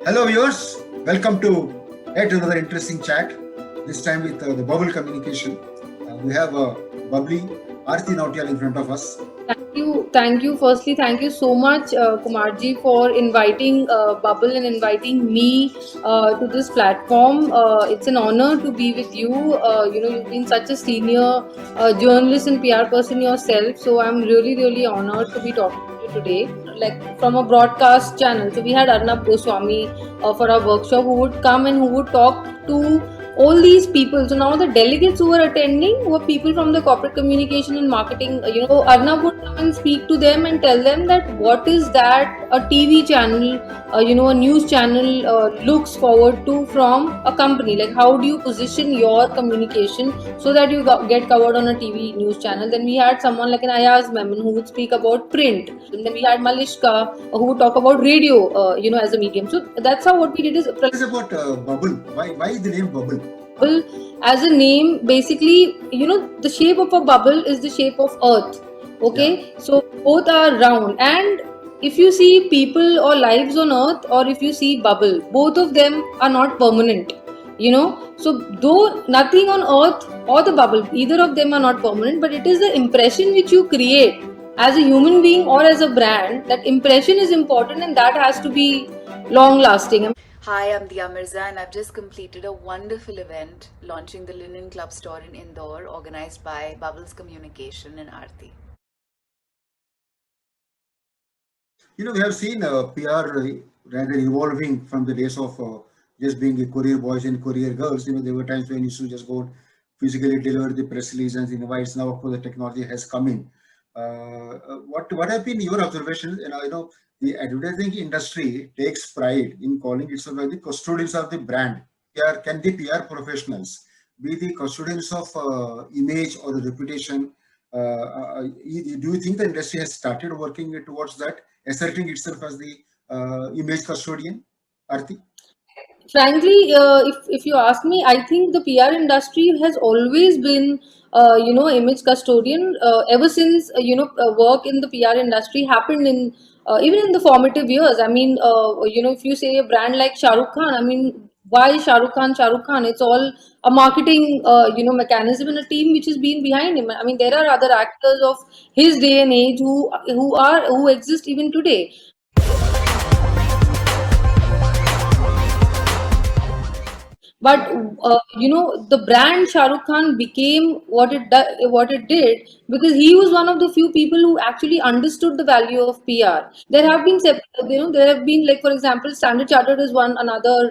Hello viewers, welcome to yet another interesting chat. This time with the Bubble Communication. We have bubbly Aarti Nautiyal in front of us. Thank you. Firstly, thank you so much, Kumarji, for inviting Bubble and inviting me to this platform. It's an honor to be with you. You've been such a senior journalist and PR person yourself, so I'm really, really honored to be talking to you today. Like from a broadcast channel, so we had Arnab Goswami for our workshop, who would come and who would talk to all these people. So now the delegates who were attending were people from the corporate communication and marketing. Arnab would come and speak to them and tell them that what is that a TV channel, a news channel looks forward to from a company. Like how do you position your communication so that you get covered on a TV news channel. Then we had someone like an Ayaz Memon who would speak about print. And then we had Malishka who would talk about radio, as a medium. So that's how what we did is. What is about Bubble? Why is the name Bubble? Bubble as a name, basically, the shape of a bubble is the shape of earth. Okay, so both are round, and if you see people or lives on earth, or if you see bubble, both of them are not permanent. So though nothing on earth or the bubble, either of them are not permanent, but it is the impression which you create as a human being or as a brand. That impression is important, and that has to be long lasting. Hi, I'm Dia Mirza, and I've just completed a wonderful event launching the Linen Club store in Indore, organized by Bubbles Communication and Aarti. We have seen PR rather evolving from the days of just being a courier boys and courier girls. There were times when you used to just go physically deliver the press release and invites. Now, of course, the technology has come in. What have been your observations? The advertising industry takes pride in calling itself as the custodians of the brand. Can the PR professionals be the custodians of image or the reputation? Do you think the industry has started working towards that, asserting itself as the image custodian? Aarti? Frankly, if you ask me, I think the PR industry has always been, image custodian ever since work in the PR industry happened in even in the formative years. I mean, if you say a brand like Shah Rukh Khan, I mean, why Shah Rukh Khan? Shah Rukh Khan. It's all a marketing, mechanism and a team which has been behind him. I mean, there are other actors of his day and age who exist even today. But the brand Shah Rukh Khan became what it did because he was one of the few people who actually understood the value of PR. There have been, like, for example, Standard Chartered is one another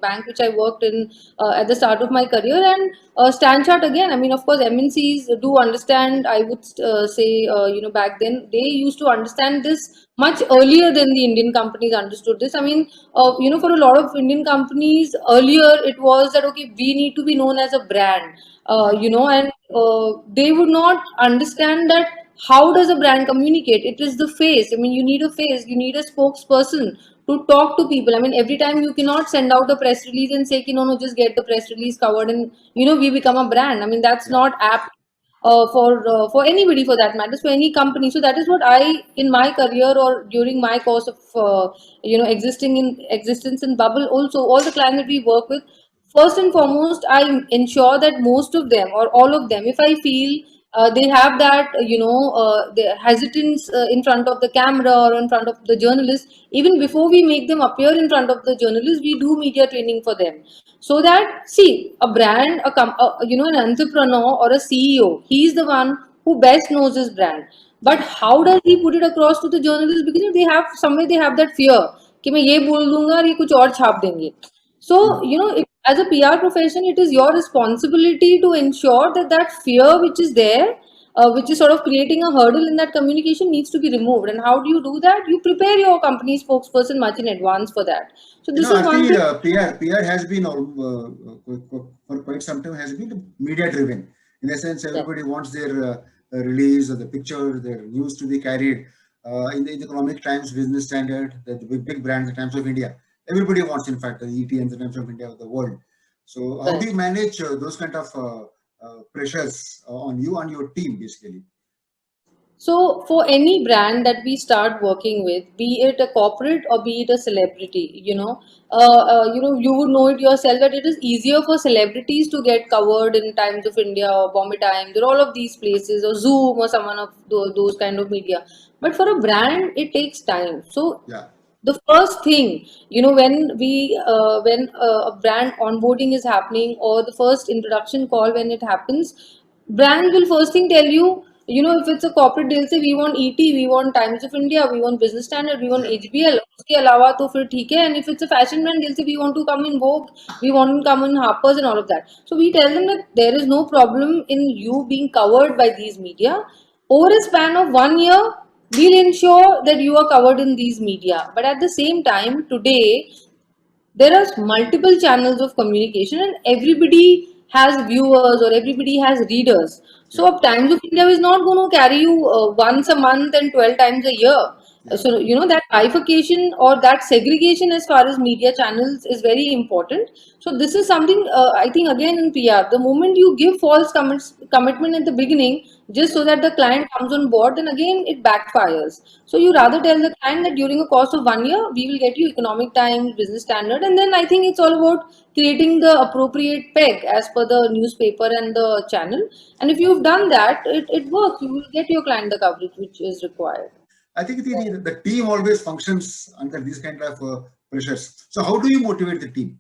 bank which I worked in at the start of my career, and Stanchart again. I mean, of course, MNCs do understand. I would say back then they used to understand this much earlier than the Indian companies understood this. I mean, for a lot of Indian companies earlier, it was that okay, we need to be known as a brand, and they would not understand that how does a brand communicate. It is the face. I mean, you need a face, you need a spokesperson to talk to people. I mean, every time you cannot send out a press release and say, no, just get the press release covered and we become a brand. I mean, that's not apt for anybody, for that matters, for any company. So that is what I, in my career or during my course of existence in Bubble, also all the clients that we work with, first and foremost, I ensure that most of them or all of them, if I feel they have that the hesitance in front of the camera or in front of the journalist, even before we make them appear in front of the journalist, we do media training for them, so that, see, a brand, an entrepreneur or a CEO, he's the one who best knows his brand. But how does he put it across to the journalist? Because they have that fear कि मैं ये बोल दूंगा और ये कुछ और छाप देंगे. So, as a PR profession, it is your responsibility to ensure that that fear which is there, which is sort of creating a hurdle in that communication, needs to be removed. And how do you do that? You prepare your company spokesperson much in advance for that. So this is one thing. PR has been for quite some time has been media driven. In a sense, everybody wants their release or the picture, their news to be carried in the Economic Times, Business Standard, the big brands, the Times of India. Everybody wants, in fact, the ETN, the Times of India of the world. So how do you manage those kind of pressures on you and your team, basically? So for any brand that we start working with, be it a corporate or be it a celebrity, you would know it yourself that it is easier for celebrities to get covered in Times of India or Bombay Times or all of these places or Zoom or someone of those kind of media. But for a brand, it takes time. So Yeah. the first thing, when a brand onboarding is happening or the first introduction call when it happens, brands will first thing tell you, if it's a corporate, they'll say we want ET, we want Times of India, we want Business Standard, we want Yeah. HBL. उसके अलावा तो फिर ठीक है. And if it's a fashion brand, they'll say we want to come in Vogue, we want to come in Harper's and all of that. So we tell them that there is no problem in you being covered by these media. Over a span of 1 year, we'll ensure that you are covered in these media. But at the same time, today, there are multiple channels of communication and everybody has viewers or everybody has readers. So, Yeah. Times of India is not going to carry you once a month and 12 times a year. Yeah. So, that bifurcation or that segregation as far as media channels is very important. So, this is something I think again in PR, the moment you give false commitment at the beginning, just so that the client comes on board, then again it backfires. So, you rather tell the client that during a course of 1 year, we will get you Economic Times, Business Standard, and then I think it's all about creating the appropriate peg as per the newspaper and the channel. And if you've done that, it works. You will get your client the coverage which is required. I think the team always functions under these kind of pressures. So how do you motivate the team?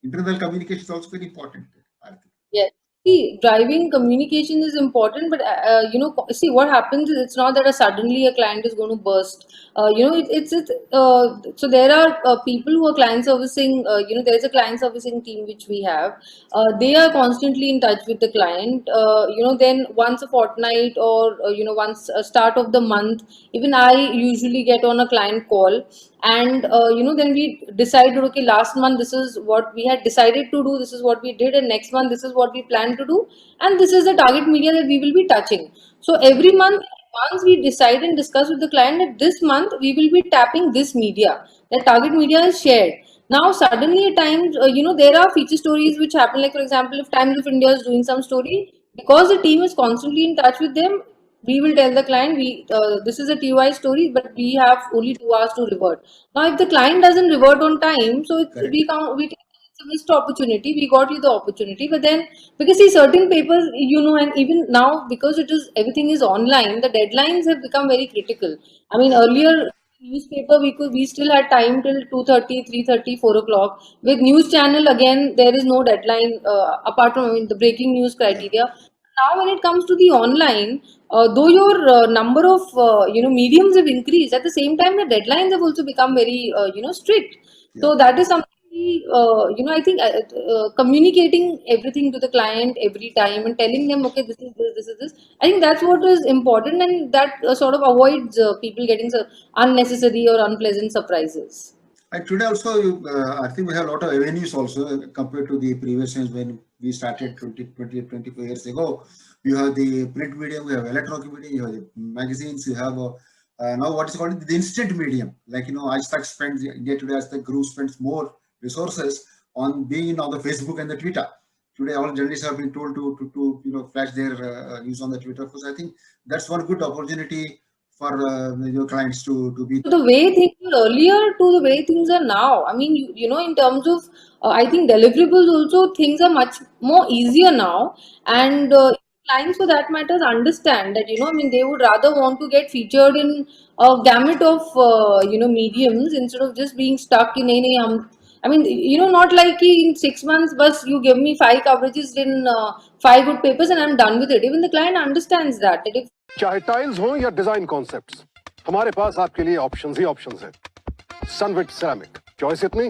Internal communication is also very important, I think. Yes. See, driving communication is important, but see what happens is it's not that suddenly a client is going to burst. So there are people who are client servicing. There's a client servicing team which we have. They are constantly in touch with the client. Then once a fortnight or once a start of the month, even I usually get on a client call, and then we decided, okay, last month this is what we had decided to do, this is what we did, and next month this is what we plan to do, and this is the target media that we will be touching. So every month, once we decide and discuss with the client that this month we will be tapping this media, that target media is shared. Now suddenly at times, there are feature stories which happen, like for example, if Times of India is doing some story, because the team is constantly in touch with them, we will tell the client, this is a TY story, but we have only 2 hours to revert. Now, if the client doesn't revert on time, so Correct. we take it's a missed opportunity. We got you the opportunity, but then because see certain papers, and even now because it is everything is online, the deadlines have become very critical. I mean, earlier newspaper we still had time till 2:30, 3:30, 4 o'clock. With news channel again, there is no deadline apart from the breaking news Yeah. criteria. Now, when it comes to the online, though your number of mediums have increased, at the same time the deadlines have also become very strict. Yeah. So that is something I think communicating everything to the client every time and telling them, okay, this is this, this is this. I think that's what is important, and that sort of avoids people getting unnecessary or unpleasant surprises. And today also, I think we have a lot of avenues also compared to the previous times when we started 24 years ago. You have the print medium, you have electronic medium, you have the magazines, you have now what is called the instant medium. Like, iStack spends, India Today as the group spends more resources on being on the Facebook and the Twitter. Today, all journalists have been told to flash their news on the Twitter. Because I think that's one good opportunity for your clients to be. The way things were earlier to the way things are now. I mean, in terms of, I think deliverables also, things are much more easier now. And clients for that matters understand that, I mean, they would rather want to get featured in a gamut of, mediums instead of just being stuck in any, I mean, not like in 6 months, but you give me 5 coverages in 5 good papers and I'm done with it. Even the client understands that if चाहे tiles हो या design concepts, हमारे पास आपके लिए options ही options हैं। सनविट ceramic, choice इतनी,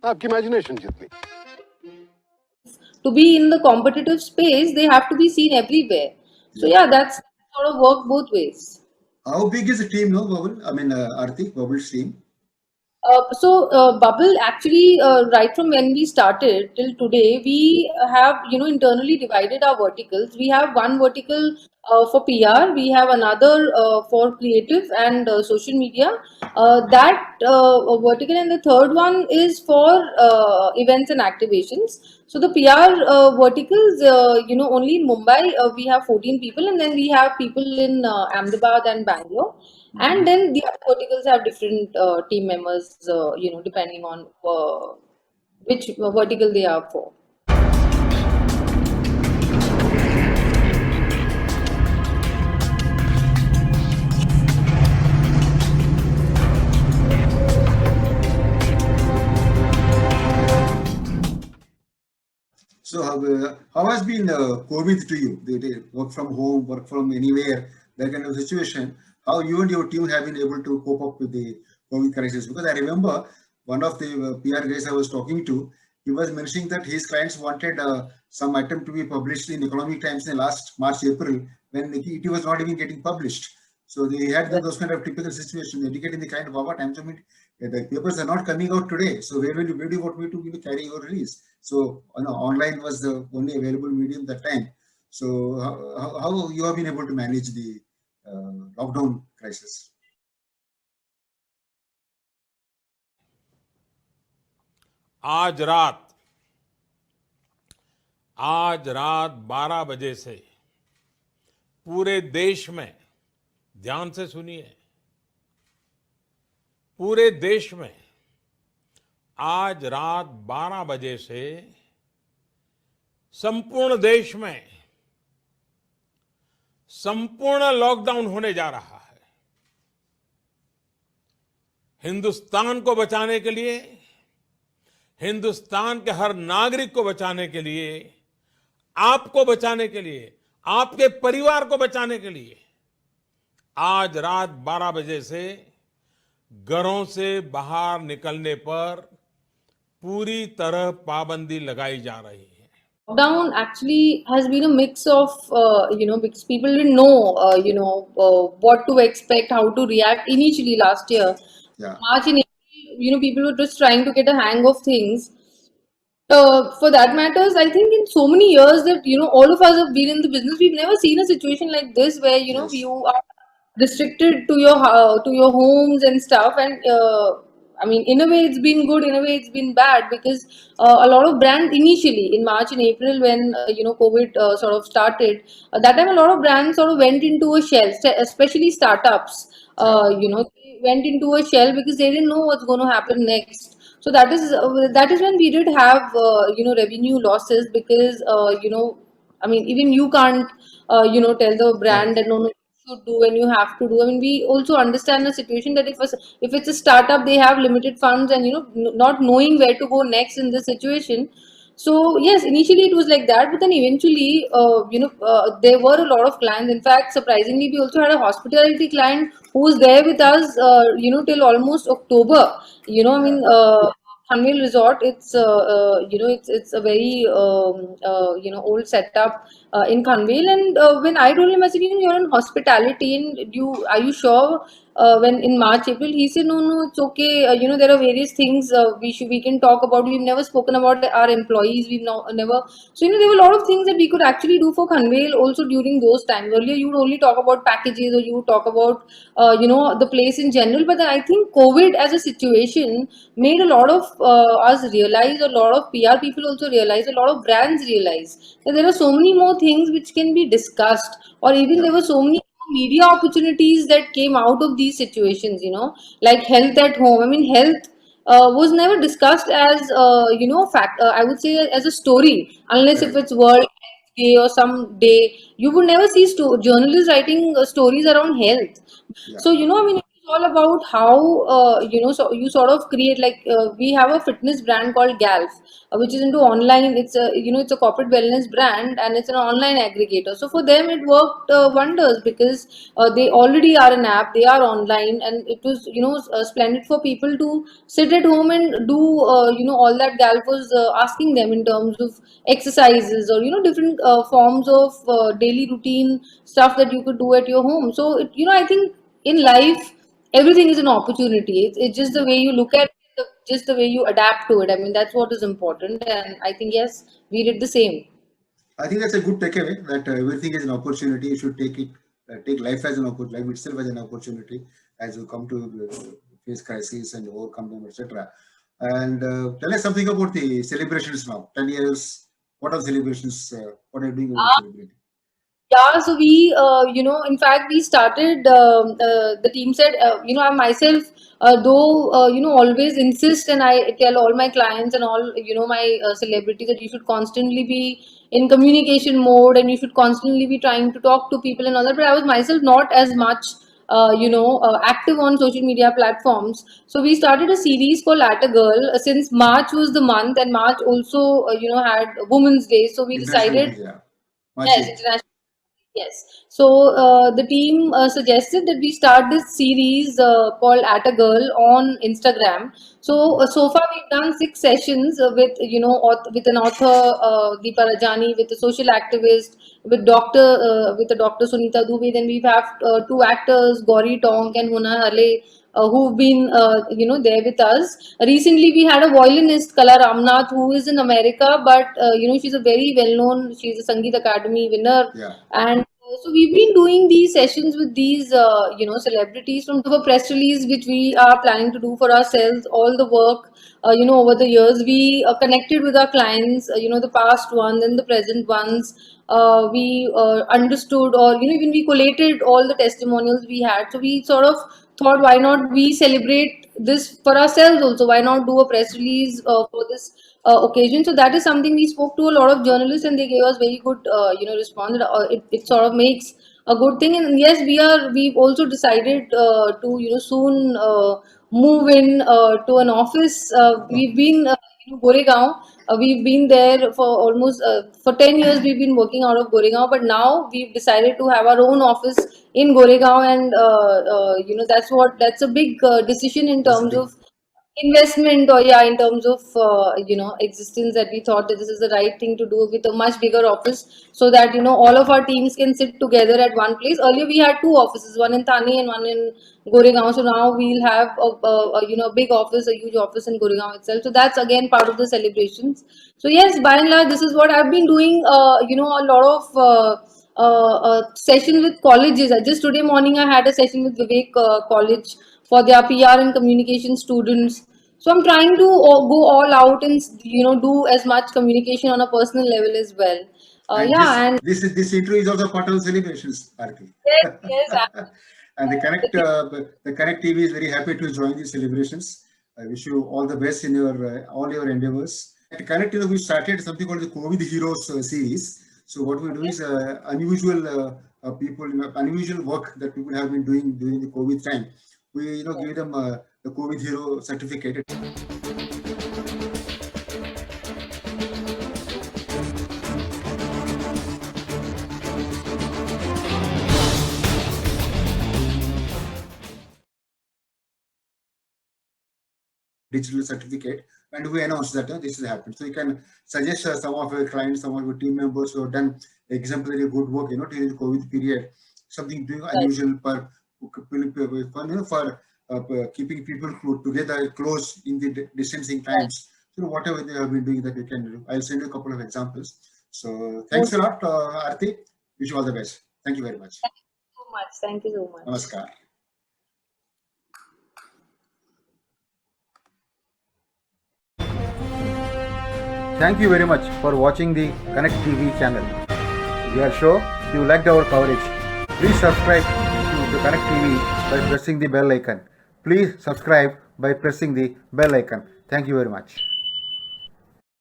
आपकी imagination जितनी। to be in the competitive space, they have to be seen everywhere. So yeah, that's sort of work both ways. How big is the team, no, Bubble? I mean, Arti, Bubble's team? Bubble actually, right from when we started till today, we have, internally divided our verticals. We have one vertical for PR, we have another for creative and social media. That vertical, and the third one is for events and activations. So the PR verticals, only in Mumbai, we have 14 people, and then we have people in Ahmedabad and Bangalore. And then the other verticals have different team members, depending on which vertical they are for. So how has been COVID to you? They work from home, work from anywhere, that kind of situation. How you and your team have been able to cope up with the COVID crisis? Because I remember one of the PR guys I was talking to, he was mentioning that his clients wanted some item to be published in Economic Times in last March, April, when it was not even getting published. So they had those kind of typical situations, indicating the kind of our times. I mean, the papers are not coming out today. So where do you want me to carry your release? So online was the only available medium that time. So how you have been able to manage the lockdown crisis? आज रात आज रात 12 बजे से पूरे देश में, ध्यान से सुनिए, पूरे देश में आज रात 12 बजे से संपूर्ण देश में संपूर्ण लॉकडाउन होने जा रहा है। हिंदुस्तान को बचाने के लिए, हिंदुस्तान के हर नागरिक को बचाने के लिए, आपको बचाने के लिए, आपके परिवार को बचाने के लिए आज रात 12 बजे से घरों से बाहर निकलने पर पूरी तरह पाबंदी लगाई जा रही है। Lockdown actually has been a mix of, because people didn't know, what to expect, how to react initially last year. Yeah. March and April, people were just trying to get a hang of things. For that matters, I think in so many years that, all of us have been in the business, we've never seen a situation like this where, Yes. you are restricted to your homes and stuff. And I mean, in a way it's been good, in a way it's been bad, because a lot of brands initially in March and April, when COVID sort of started, that time a lot of brands sort of went into a shell, especially startups. They went into a shell because they didn't know what's going to happen next. So that is when we did have revenue losses, because I mean, even you can't tell the brand that no, should do and you have to do. I mean, we also understand the situation that if it's a startup, they have limited funds, and not knowing where to go next in this situation. So yes, initially it was like that, but then eventually, there were a lot of clients. In fact, surprisingly, we also had a hospitality client who was there with us, till almost October. I mean, Hanwil Resort. It's a very old setup in Kanvel. And when I told him, I said, you're in hospitality, and are you sure? When in March, April, he said, no, it's okay. There are various things we can talk about. We've never spoken about our employees. Never. So there were a lot of things that we could actually do for Kanvel also during those times. Earlier, you would only talk about packages, or you would talk about the place in general. But then I think COVID as a situation made a lot of us realize, a lot of PR people also realize, a lot of brands realize that there are so many more things which can be discussed, or even there were so many media opportunities that came out of these situations, like health at home. I mean, health was never discussed as, fact, I would say, as a story, unless if it's World Health Day or some day. You would never see journalists writing stories around health. Yeah. So, I mean, it's all about how, so you sort of create, like, we have a fitness brand called Galf, which is into online. It's a corporate wellness brand, and it's an online aggregator. So for them, it worked wonders, because they already are an app, they are online, and it was, splendid for people to sit at home and do, all that Galf was asking them in terms of exercises, or, different forms of daily routine stuff that you could do at your home. So, I think in life, everything is an opportunity. It's just the way you look at it, just the way you adapt to it. I mean, that's what is important. And I think, yes, we did the same. I think that's a good takeaway that everything is an opportunity. You should take life as an opportunity, life itself as an opportunity as you come to face crises and overcome them, etc. And tell us something about the celebrations now. 10 years. What are celebrations? What are you doing about celebrating? Yeah, so we, in fact, we started, the team said, I myself, always insist and I tell all my clients and all, my celebrities that you should constantly be in communication mode and you should constantly be trying to talk to people and all that. But I was myself not as much, active on social media platforms. So we started a series called At a Girl since March was the month and March also, had Women's Day. So we International decided, Day, yeah. March yes, 8th. international. Yes. So the team suggested that we start this series called At a Girl on Instagram. So far we've done 6 sessions with with an author, Deepa Rajani, with a social activist, with a Dr. Sunita Dubey. Then we have 2 actors, Gauri Tonk and Huna Hale, who've been there with us. Recently, we had a violinist, Kala Ramnath, who is in America, but she's a very well-known. She's a Sangeet Academy winner, Yeah. and so we've been doing these sessions with these celebrities from the press release, which we are planning to do for ourselves. All the work, over the years, we connected with our clients. The past ones and the present ones. We understood, or even we collated all the testimonials we had. So we sort of thought, why not we celebrate this for ourselves also? Why not do a press release for this occasion? So that is something we spoke to a lot of journalists, and they gave us very good, response. It sort of makes a good thing. And yes, we've also decided to soon move in to an office. We've been in Goregaon. We've been there for almost for 10 years. We've been working out of Goregaon, but now we've decided to have our own office in Goregaon, and that's a big decision in That's a terms big of investment, or in terms of existence, that we thought that this is the right thing to do with a much bigger office, so that all of our teams can sit together at one place. Earlier we had 2 offices, one in Thane and one in Goregaon. So now we'll have a big office, a huge office in Goregaon itself. So that's again part of the celebrations. So yes, by and large, this is what I've been doing. A lot of sessions with colleges. Just today morning I had a session with Vivek College for their PR and communication students. So I'm trying to go all out and do as much communication on a personal level as well. And Yeah, and this interview is also part of the celebrations, Aarti. yes, yes, And the Connect TV is very happy to join these celebrations. I wish you all the best in your all your endeavors. At Connect, we started something called the COVID Heroes series. So what we do is unusual unusual work that people have been doing during the COVID time. We give them the COVID Hero certificate. Digital certificate, and we announce that this has happened. So you can suggest some of your clients, some of your team members who have done exemplary good work, during the COVID period, something doing unusual for keeping people together, close in the distancing times. So whatever they have been doing, that you can do. I'll send you a couple of examples. So thanks a lot, Aarti. Wish you all the best. Thank you very much. Thank you so much. Thank you so much. Namaskar. Thank you very much for watching the Connect TV channel. We are sure you liked our coverage. Please subscribe to the Connect TV by pressing the bell icon. Please subscribe by pressing the bell icon. Thank you very much.